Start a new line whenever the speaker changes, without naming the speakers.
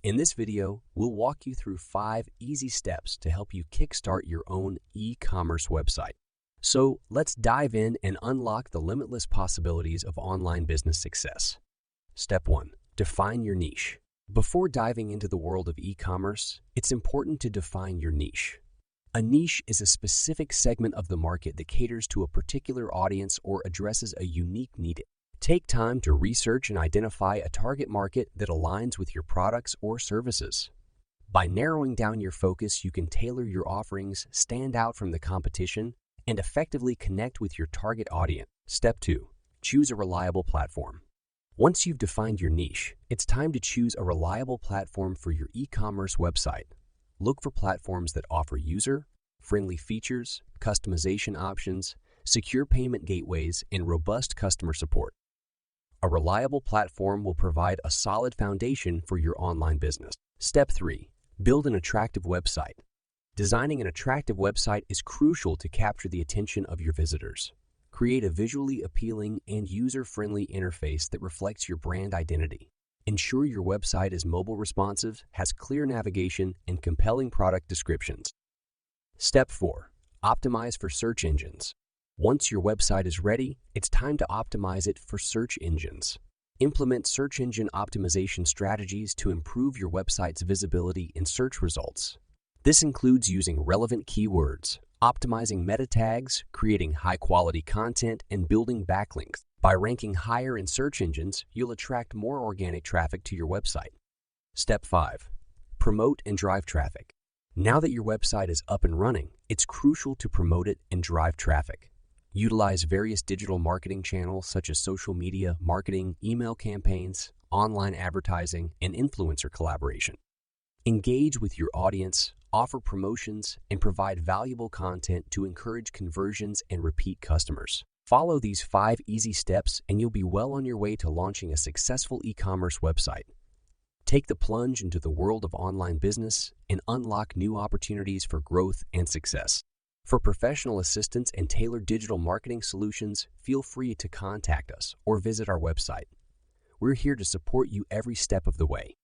In this video, we'll walk you through 5 easy steps to help you kickstart your own e-commerce website. So let's dive in and unlock the limitless possibilities of online business success. Step 1. Define your niche. Before diving into the world of e-commerce, it's important to define your niche. A niche is a specific segment of the market that caters to a particular audience or addresses a unique need. Take time to research and identify a target market that aligns with your products or services. By narrowing down your focus, you can tailor your offerings, stand out from the competition, and effectively connect with your target audience. Step 2. Choose a reliable platform. Once you've defined your niche, it's time to choose a reliable platform for your e-commerce website. Look for platforms that offer user-friendly features, customization options, secure payment gateways, and robust customer support. A reliable platform will provide a solid foundation for your online business. Step 3. Build an attractive website. Designing an attractive website is crucial to capture the attention of your visitors. Create a visually appealing and user-friendly interface that reflects your brand identity. Ensure your website is mobile responsive, has clear navigation, and compelling product descriptions. Step 4. Optimize for search engines. Once your website is ready, it's time to optimize it for search engines. Implement search engine optimization strategies to improve your website's visibility in search results. This includes using relevant keywords, optimizing meta tags, creating high-quality content, and building backlinks. By ranking higher in search engines, you'll attract more organic traffic to your website. Step 5. Promote and drive traffic. Now that your website is up and running, it's crucial to promote it and drive traffic. Utilize various digital marketing channels such as social media marketing, email campaigns, online advertising, and influencer collaboration. Engage with your audience, offer promotions, and provide valuable content to encourage conversions and repeat customers. Follow these 5 easy steps and you'll be well on your way to launching a successful e-commerce website. Take the plunge into the world of online business and unlock new opportunities for growth and success. For professional assistance and tailored digital marketing solutions, feel free to contact us or visit our website. We're here to support you every step of the way.